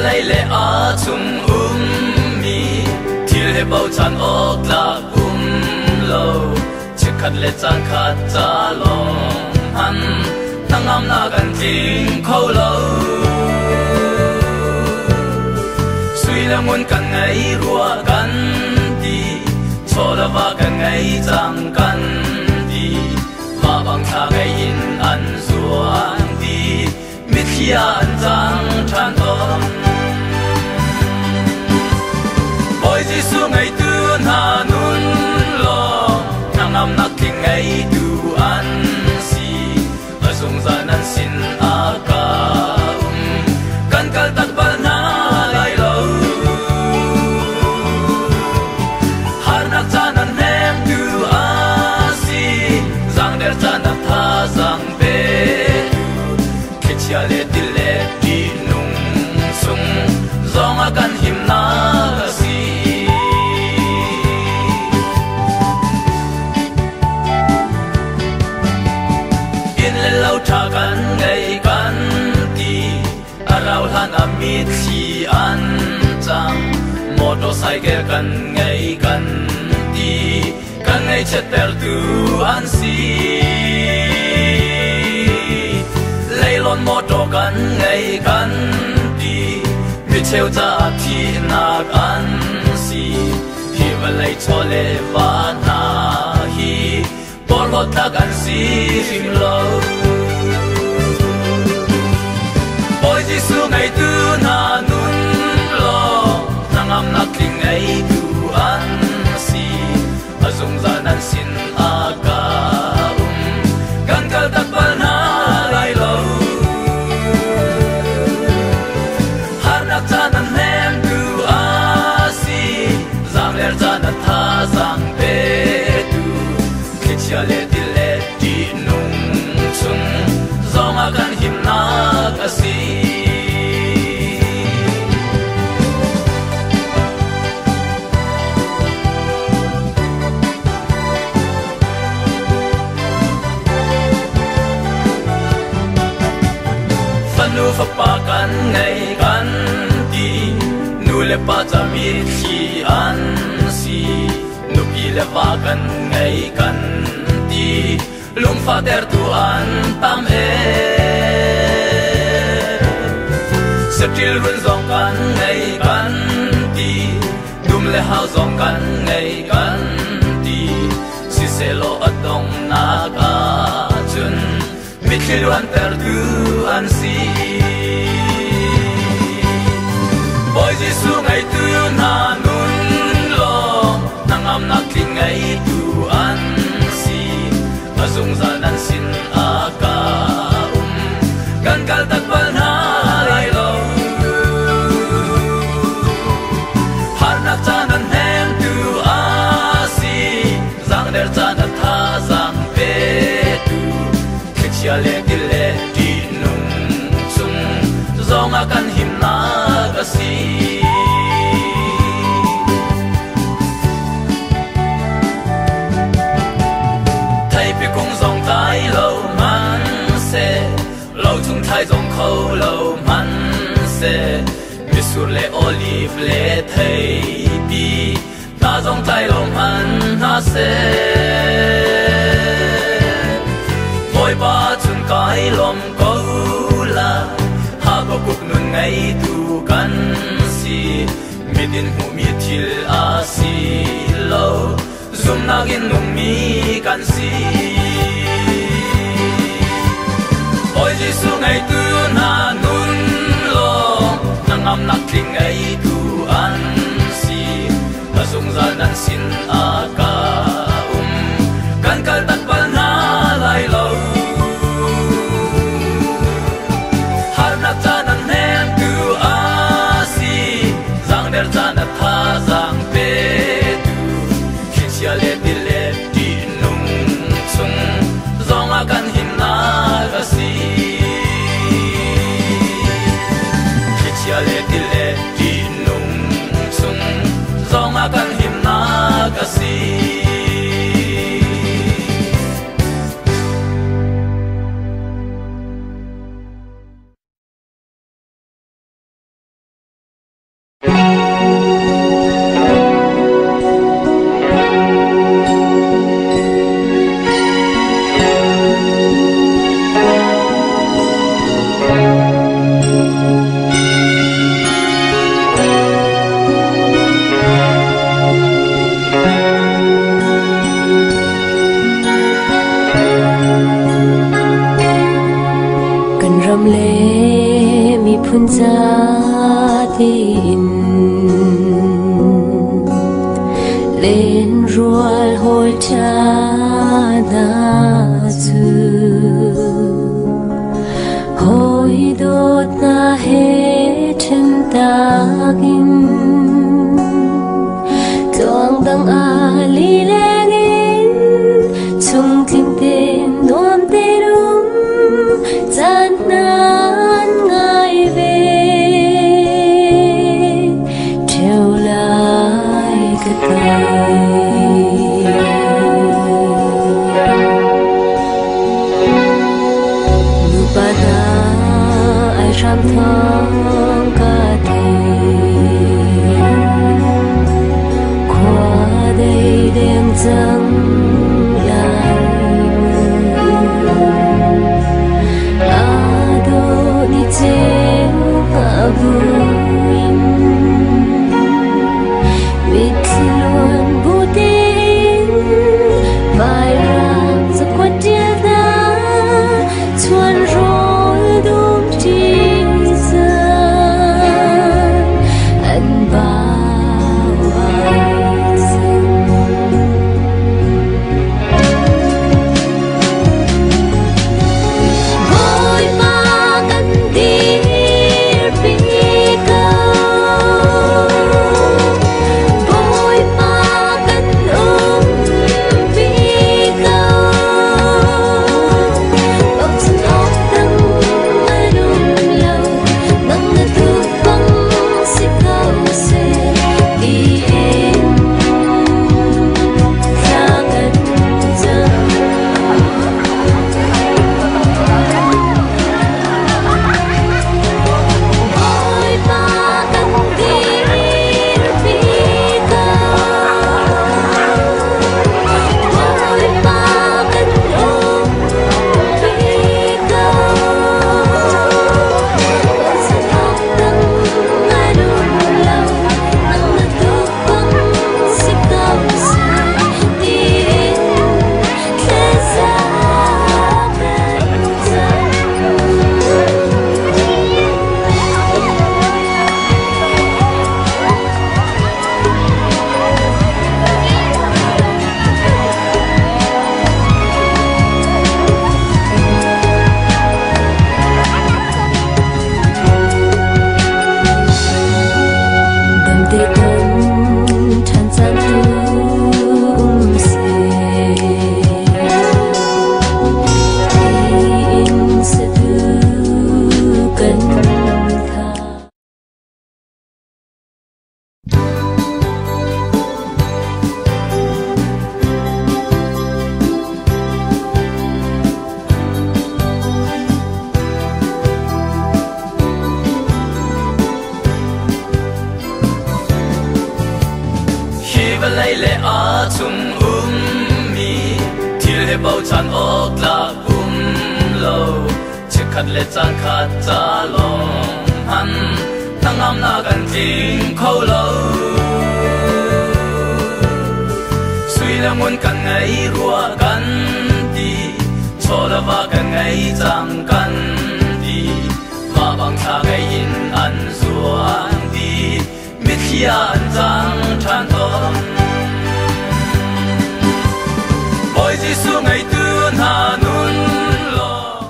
lấy lệ á chung mi thiel he bao chan ok la lo chỉ khát lệ chan khát cha lòng han nang am na gan ting khâu lâu suy là muốn cần ngày rùa cần đi cho là va cần ngày chẳng cần đi mà bằng thang ngày in ăn ruộng đi mít khi ăn chẳng tràn tôm ôi Giêsu ngày tư na nun lo nang am nak kinh ngày tu ăn si ở sông gian ăn xin a ca kan kal tak bal na lai lo har nak chan an hem tu a si zang der chan an tha zang be ke chia le dil le di nung sung zong a kan him na si in le lau tha kan ngai kan ti arau han amit si an chang motorcycle kan ngai kan ti kan ngai cheter tu an si leilon motor kan ngai kan ti mi cheu cha thi nak an si hi valai chole va na hi porlo tak an si him lo ôi Giêsu ngày tư na nun lo nang am nak ling ngày tu an si a zong zan an sin a ka kan kal tak bal na lai lo har nak chan an hem tu a si zang ler chan an tha zang pe tu ke chia le dil le di nung chung zong a kan him na ka si nu fa pa kan ngai kan ti nu le pa cha mi khi an si nu pi le va kan ngai kan ti lum fa der tu an tam e setil run zong kan ngai kan ti dum le hao zong kan ngai kan ti si se lo adong na ka chun mit khiluan ter tu an si ôi Giêsu ngày tư na nun lo nang am nak ling ngày tu an si a zong zan an sin a ka kan kal tak bal na lai lo har nak chan an hem tu a si zang der chan an tha zang pe tu ke chia le dil le di nung chung zong a kan him na ka si thầy bị cung dòng tai lâu man se lâu chung thai dòng khâu lâu man se bị sur le olive le thầy bi ta dòng tai lâu man na se ngồi ba chung cái lom câu la ha có cuộc nun ngày tu kan si mi din hu mi thil a si lo zum na gin nung mi kan si ôi Giêsu ngày tư na nun lo nang am nak ling ngày tu an si a zong zan an sin a ka kan kal tak bal na lai lo har nak chan an hem tu a si zang der chan a tha zang pe tu khi chia le dil le di nung chung zong a kan him na ka si khi chia le dil le di nung chung zong a kan him na ka ram le mi phun cha tin lên rual hol cha na chu hoi dot na he chen ta gin tuang dang ali lengin chung ting ten nuam te rum chan nan ngai ve theo lại cái tay nu ba na ai ram thang ka te qua đây đêm trắng lấy lệ á chung mi thiêu lệ bao chan ốc la lâu chiếc khát lệ chan khát cha lòng hắn thằng am na gần tiếng khâu lâu suy là muốn cần ngày rùa cần đi cho là va cần ngày chẳng cần đi mà bằng xa ngày in ăn ruộng đi biết khi